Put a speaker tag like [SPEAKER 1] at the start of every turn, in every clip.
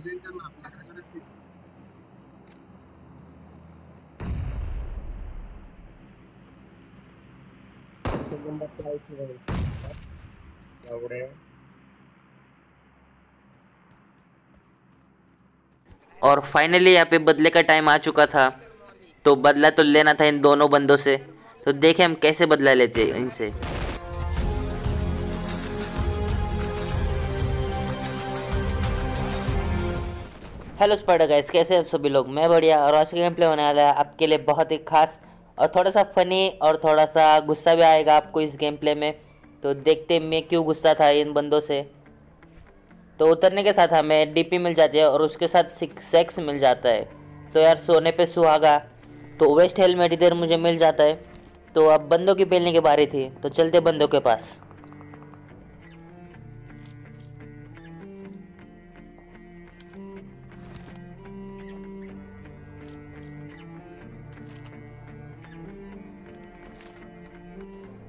[SPEAKER 1] और फाइनली यहाँ पे बदले का टाइम आ चुका था। तो बदला तो लेना था इन दोनों बंदों से। तो देखें हम कैसे बदला लेते हैं इनसे। हेलो स्पाइडर गाइस, कैसे हैं आप सभी लोग। मैं बढ़िया। और आज का गेम प्ले होने वाला है आपके लिए बहुत ही खास और थोड़ा सा फनी और थोड़ा सा गुस्सा भी आएगा आपको इस गेम प्ले में। तो देखते मैं क्यों गुस्सा था इन बंदों से। तो उतरने के साथ हमें डीपी मिल जाती है और उसके साथ सेक्स मिल जाता है। तो यार सोने पे सुहागा। तो वेस्ट हेलमेट इधर मुझे मिल जाता है। तो अब बंदों की पेलने की बारी थी, तो चलते बंदों के पास।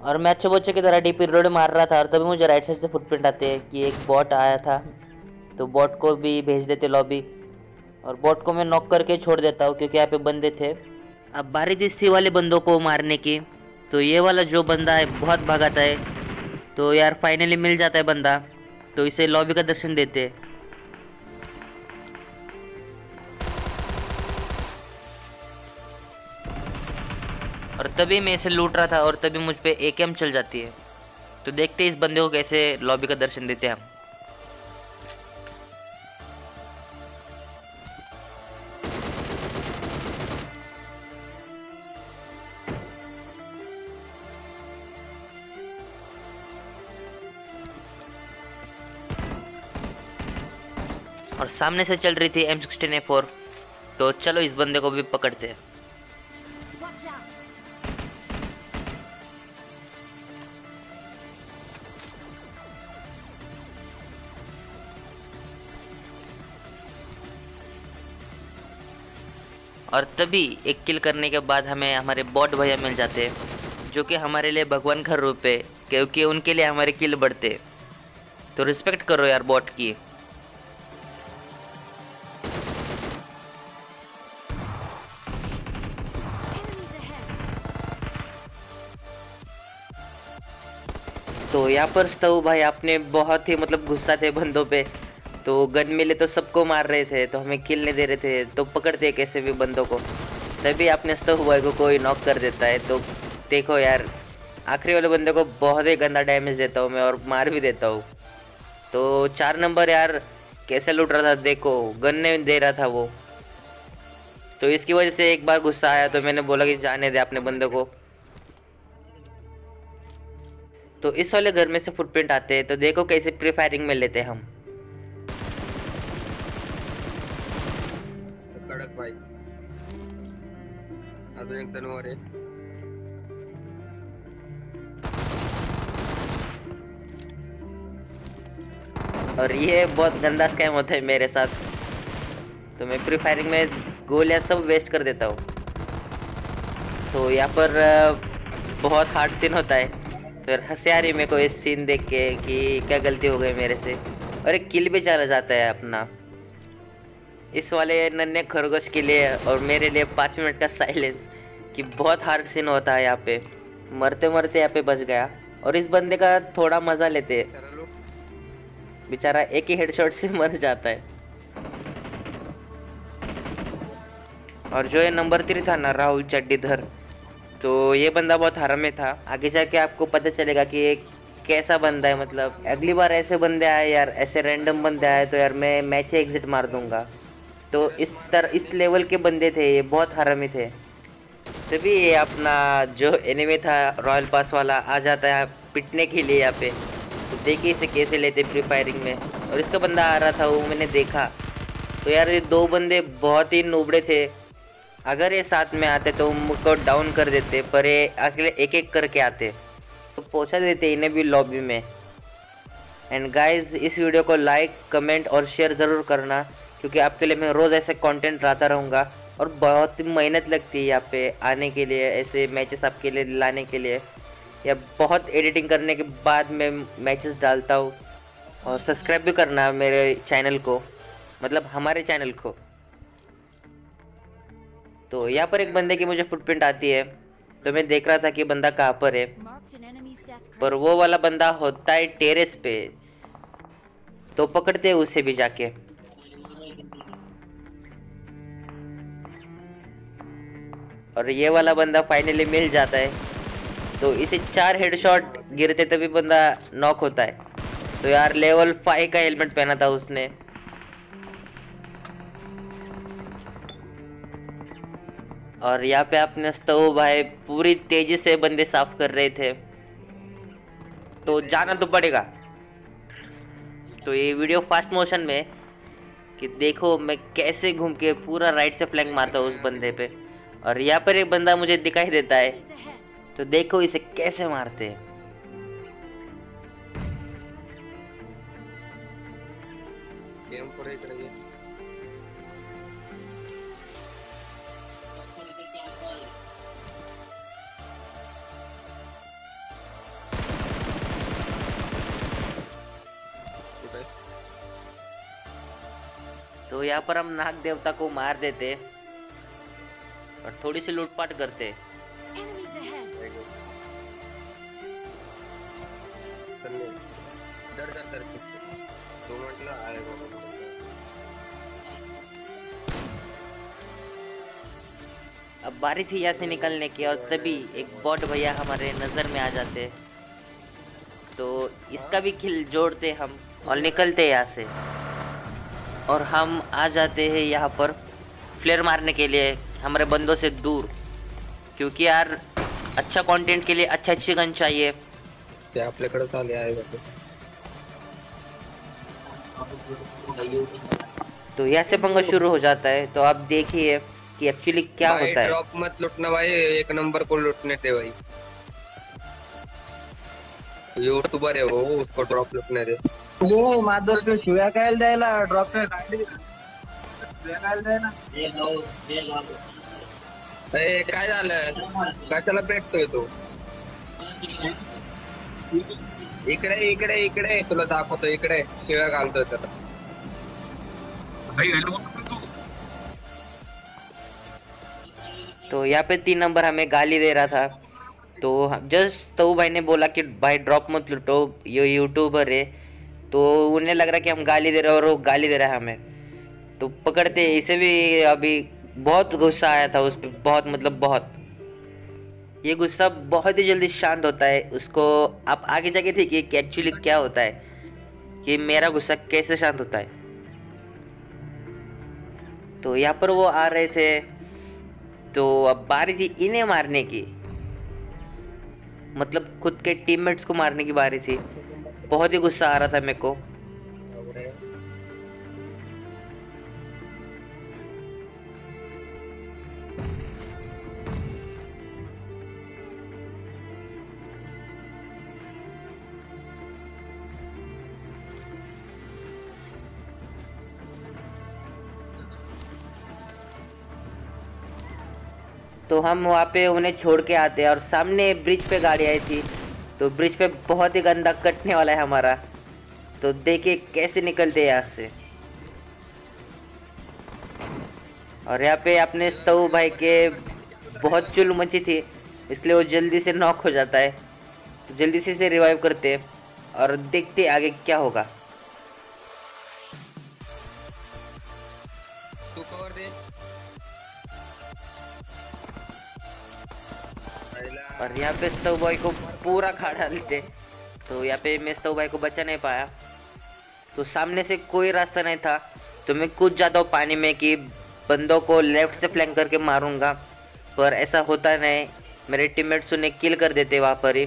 [SPEAKER 1] और मैं अच्छे बच्चे की तरह डीपी रोड मार रहा था और तभी मुझे राइट साइड से फुटप्रिंट आते हैं कि एक बॉट आया था। तो बॉट को भी भेज देते लॉबी। और बॉट को मैं नॉक करके छोड़ देता हूँ क्योंकि यहाँ पे बंदे थे। अब बारी थी सी वाले बंदों को मारने की। तो ये वाला जो बंदा है बहुत भगाता है। तो यार फाइनली मिल जाता है बंदा। तो इसे लॉबी का दर्शन देते। और तभी मैं इसे लूट रहा था और तभी मुझ पे एकेएम चल जाती है। तो देखते इस बंदे को कैसे लॉबी का दर्शन देते हम। और सामने से चल रही थी M16A4। तो चलो इस बंदे को भी पकड़ते हैं। और तभी एक किल करने के बाद हमें हमारे बॉट भैया मिल जाते हैं, जो कि हमारे लिए भगवान का रूप है क्योंकि उनके लिए हमारे किल बढ़ते। तो रिस्पेक्ट करो यार बॉट की। तो यहाँ पर स्तव भाई आपने बहुत ही मतलब गुस्सा थे बंदों पे। तो गन मिले तो सबको मार रहे थे, तो हमें किल नहीं दे रहे थे, तो पकड़ते कैसे भी बंदों को। तभी आपने स्तव भाई को कोई नॉक कर देता है। तो देखो यार आखिरी वाले बंदे को बहुत ही गंदा डैमेज देता हूँ मैं और मार भी देता हूँ। तो 4 नंबर यार कैसे लूट रहा था, देखो गन नहीं दे रहा था वो। तो इसकी वजह से एक बार गुस्सा आया तो मैंने बोला कि जाने दे अपने बंदे को। तो इस वाले घर में से फुटप्रिंट आते हैं, तो देखो कैसे प्री फायरिंग में लेते हैं हम।
[SPEAKER 2] कडक भाई अजून एक जण वर आहे.
[SPEAKER 1] और ये बहुत गंदा स्कैम होता है मेरे साथ। तो मैं प्री फायरिंग में गोलियां सब वेस्ट कर देता हूँ। तो यहाँ पर बहुत हार्ड सीन होता है। फिर हंसी आ रही मेरे को इस सीन देख के कि क्या गलती हो गई मेरे से। और एक किल भी चला जाता है अपना इस वाले नन्हे खरगोश के लिए। और मेरे लिए 5 मिनट का साइलेंस कि बहुत हार्ड सीन होता है यहाँ पे। मरते मरते यहाँ पे बच गया। और इस बंदे का थोड़ा मज़ा लेते, बेचारा एक ही हेडशॉट से मर जाता है। और जो ये नंबर 3 था ना, राहुल चड्डीधर, तो ये बंदा बहुत हरामी था। आगे जाके आपको पता चलेगा कि ये कैसा बंदा है। मतलब अगली बार ऐसे बंदे आए यार, ऐसे रैंडम बंदे आए तो यार मैं मैच ही एग्जिट मार दूंगा। तो इस लेवल के बंदे थे, ये बहुत हरामी थे। तभी ये अपना जो एनिमी था रॉयल पास वाला आ जाता है पिटने के लिए यहाँ पे। तो देखिए इसे कैसे लेते फ्री फायरिंग में। और इसका बंदा आ रहा था वो मैंने देखा। तो यार ये 2 बंदे बहुत ही नूबड़े थे। अगर ये साथ में आते तो उनको डाउन कर देते, पर ये अकेले एक एक करके आते तो पहुंचा देते इन्हें भी लॉबी में। एंड गाइस इस वीडियो को लाइक कमेंट और शेयर ज़रूर करना, क्योंकि आपके लिए मैं रोज़ ऐसे कंटेंट लाता रहूँगा। और बहुत मेहनत लगती है यहाँ पे आने के लिए, ऐसे मैचेस आपके लिए लाने के लिए। या बहुत एडिटिंग करने के बाद मैं मैचेस डालता हूँ। और सब्सक्राइब भी करना मेरे चैनल को। मतलब हमारे चैनल को। तो यहाँ पर एक बंदे की मुझे फुटप्रिंट आती है, तो मैं देख रहा था कि बंदा कहाँ पर है, पर वो वाला बंदा होता है टेरेस पे, तो पकड़ते हैं उसे भी जाके। और ये वाला बंदा फाइनली मिल जाता है, तो इसे 4 हेडशॉट गिरते तभी बंदा नॉक होता है। तो यार लेवल 5 का हेलमेट पहना था उसने। और यहाँ पे अपने स्तव भाई पूरी तेजी से बंदे साफ कर रहे थे, तो जाना तो पड़ेगा। तो ये वीडियो फास्ट मोशन में कि देखो मैं कैसे घूम के पूरा राइट से फ्लैंक मारता हूँ उस बंदे पे। और यहाँ पर एक बंदा मुझे दिखाई देता है, तो देखो इसे कैसे मारते हैं। तो यहाँ पर हम नाग देवता को मार देते और थोड़ी सी लूटपाट करते। अब बारी थी यहाँ से निकलने की, और तभी एक बॉट भैया हमारे नज़र में आ जाते, तो इसका भी किल जोड़ते हम और निकलते यहाँ से। और हम आ जाते हैं यहाँ पर फ्लेयर मारने के लिए हमारे बंदों से दूर, क्योंकि यार अच्छा कंटेंट के लिए अच्छी गन चाहिए।
[SPEAKER 2] ते आपल्याकडे चाले आहे वैसे।
[SPEAKER 1] तो यहाँ से पंगा शुरू हो जाता है। तो आप देखिए कि एक्चुअली क्या होता है।
[SPEAKER 2] ड्रॉप मत लूटना भाई, एक नंबर को लूटने दे भाई। यूट्यूबर है वो, उसको ड्रॉप लूटने दे।
[SPEAKER 3] हो माधुर तू शिव्या काय द्यायला ड्रॉप काढली शिव्या काय द्यायला
[SPEAKER 2] ए काय झालं, कशाला पेटतोय तू? इकडे इकडे इकडे तुला दाखवतो, इकडे शिव्या घालतोय तर
[SPEAKER 1] तो यहाँ पे 3 नंबर हमें गाली दे रहा था। तो जस्ट तो भाई ने बोला कि भाई ड्रॉप मत लूटो, ये यूट्यूबर है। तो उन्हें लग रहा कि हम गाली दे रहे हैं और वो गाली दे रहा है हमें, तो पकड़ते। इसे भी अभी बहुत गुस्सा आया था उस पर, बहुत मतलब बहुत। ये गुस्सा बहुत ही जल्दी शांत होता है उसको। आप आगे जाके देखिए कि एक्चुअली क्या होता है, कि मेरा गुस्सा कैसे शांत होता है। तो यहाँ पर वो आ रहे थे, तो अब बारी थी इन्हें मारने की, मतलब खुद के टीममेट्स को मारने की बारी थी। बहुत ही गुस्सा आ रहा था मेरे को। तो हम वहाँ पे उन्हें छोड़ के आते हैं, और सामने ब्रिज पे गाड़ी आई थी, तो ब्रिज पे बहुत ही गंदा कटने वाला है हमारा। तो देखिए कैसे निकलते हैं यहाँ से। और यहाँ पे अपने स्तव भाई के बहुत चुल मची थी, इसलिए वो जल्दी से नॉक हो जाता है। तो जल्दी से इसे रिवाइव करते और देखते आगे क्या होगा।
[SPEAKER 2] तू कवर दे।
[SPEAKER 1] और यहाँ पे स्तव भाई को पूरा खा डालते। तो यहाँ पे मैं स्तव भाई को बचा नहीं पाया, तो सामने से कोई रास्ता नहीं था, तो मैं कूद जाता हूँ पानी में कि बंदों को लेफ्ट से फ्लैंक करके मारूंगा, पर ऐसा होता नहीं। मेरे टीममेट्स उन्हें किल कर देते वहाँ पर ही।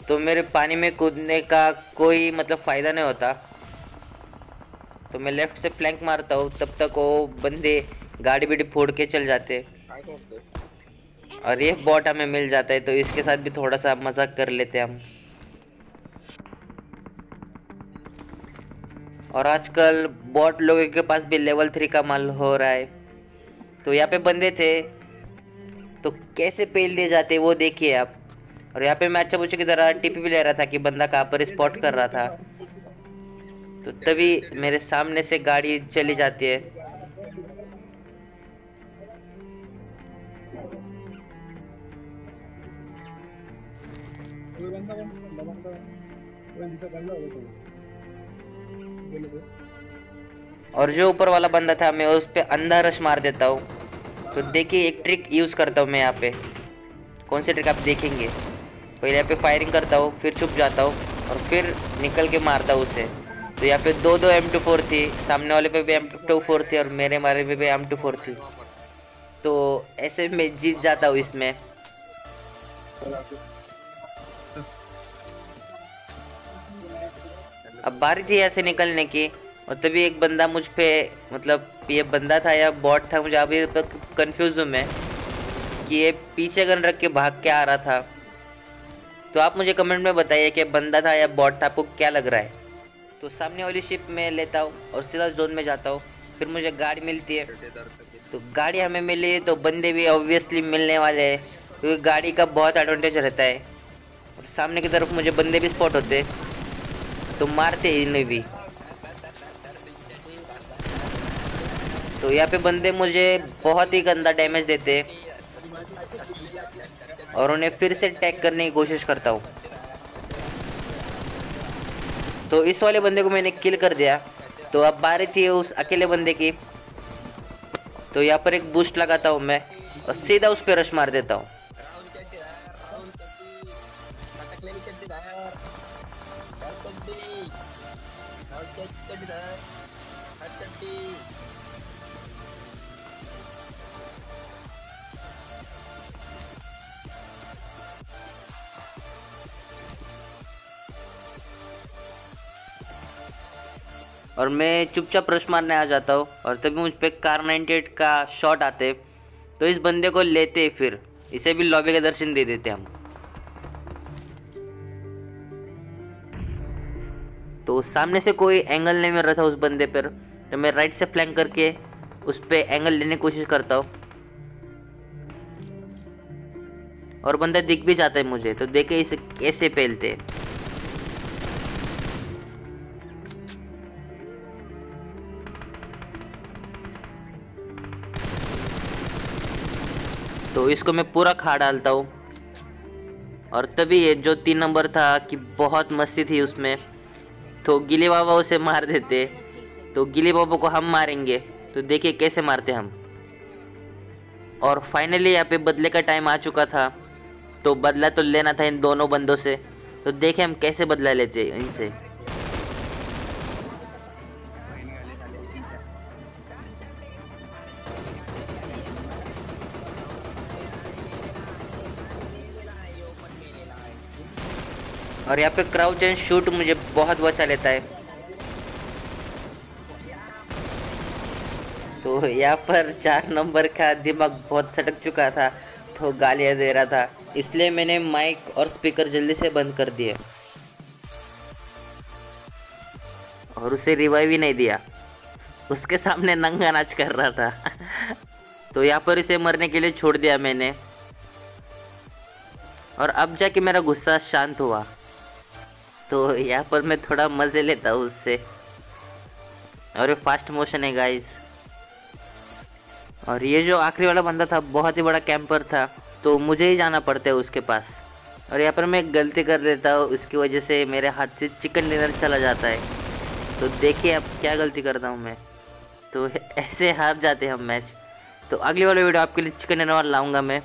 [SPEAKER 1] तो मेरे पानी में कूदने का कोई मतलब फ़ायदा नहीं होता, तो मैं लेफ्ट से फ्लैंक मारता हूँ, तब तक वो बंदे गाड़ी बीड़ी फोड़ के चल जाते। और ये बॉट हमें मिल जाता है, तो इसके साथ भी थोड़ा सा मजाक कर लेते हम। और आजकल बॉट लोगों के पास भी लेवल 3 का माल हो रहा है। तो यहाँ पे बंदे थे, तो कैसे पेल दिए जाते वो देखिए आप। और यहाँ पे मैं अच्छा पूछे की तरह टिप भी ले रहा था कि बंदा कहाँ पर स्पॉट कर रहा था। तो तभी मेरे सामने से गाड़ी चली जाती है। और जो ऊपर वाला बंदा था मैं उस पे अंधा रश मार देता हूँ। तो देखिए एक ट्रिक यूज़ करता हूँ मैं यहाँ पे। कौन सी ट्रिक आप देखेंगे। पहले यहाँ पे फायरिंग करता हूँ, फिर छुप जाता हूँ और फिर निकल के मारता हूँ उसे। तो यहाँ पे दो M24 थी, सामने वाले पे भी M24 थी और मेरे मारे पे भी M24 थी। तो ऐसे मैं जीत जाता हूँ इसमें। अब बारी थी ऐसे निकलने की और तभी एक बंदा मुझ पे, मतलब ये बंदा था या बॉट था, मुझे अभी तक कंफ्यूज हूँ मैं कि ये पीछे गन रख के भाग के आ रहा था। तो आप मुझे कमेंट में बताइए कि बंदा था या बॉट था, आपको क्या लग रहा है। तो सामने वाली शिप में लेता हूँ और सीधा जोन में जाता हूँ। फिर मुझे गाड़ी मिलती है, तो गाड़ी हमें मिली तो बंदे भी ऑब्वियसली मिलने वाले हैं, क्योंकि गाड़ी का बहुत एडवांटेज रहता है। और सामने की तरफ मुझे बंदे भी स्पॉट होते तो मारते इन्हें भी। तो यहाँ पे बंदे मुझे बहुत ही गंदा डैमेज देते और उन्हें फिर से टैग करने की कोशिश करता हूँ। तो इस वाले बंदे को मैंने किल कर दिया। तो अब बारी थी उस अकेले बंदे की। तो यहाँ पर एक बूस्ट लगाता हूँ मैं और सीधा उस पर रश मार देता हूँ। और मैं चुपचाप रश मारने आ जाता हूँ और तभी मुझ पे कार 98 का शॉट आते। तो इस बंदे को लेते, फिर इसे भी लॉबी का दर्शन दे देते हम। तो सामने से कोई एंगल नहीं मिल रहा था उस बंदे पर, तो मैं राइट से फ्लैंक करके उस पे एंगल लेने की कोशिश करता हूँ और बंदा दिख भी जाता है मुझे। तो देखे इसे कैसे पहलते। तो इसको मैं पूरा खा डालता हूँ और तभी ये जो 3 नंबर था कि बहुत मस्ती थी उसमें, तो गिली बाबा उसे मार देते। तो गिली बाबा को हम मारेंगे, तो देखिए कैसे मारते हम। और फाइनली यहाँ पे बदले का टाइम आ चुका था, तो बदला तो लेना था इन दोनों बंदों से। तो देखें हम कैसे बदला लेते इनसे। और यहाँ पे क्राउच एंड शूट मुझे बहुत बचा लेता है। तो यहाँ पर 4 नंबर का दिमाग बहुत सटक चुका था, तो गालियाँ दे रहा था, इसलिए मैंने माइक और स्पीकर जल्दी से बंद कर दिए और उसे रिवाइव ही नहीं दिया। उसके सामने नंगा नाच कर रहा था। तो यहाँ पर इसे मरने के लिए छोड़ दिया मैंने और अब जाके मेरा गुस्सा शांत हुआ। तो यहाँ पर मैं थोड़ा मज़े लेता हूँ उससे। और ये फास्ट मोशन है गाइस। और ये जो आखिरी वाला बंदा था बहुत ही बड़ा कैंपर था, तो मुझे ही जाना पड़ता है उसके पास। और यहाँ पर मैं गलती कर देता हूँ, उसकी वजह से मेरे हाथ से चिकन डिनर चला जाता है। तो देखिए अब क्या गलती करता हूँ मैं। तो ऐसे हार जाते हम मैच। तो अगली वाला वीडियो आपके लिए चिकन डिनर लाऊंगा मैं।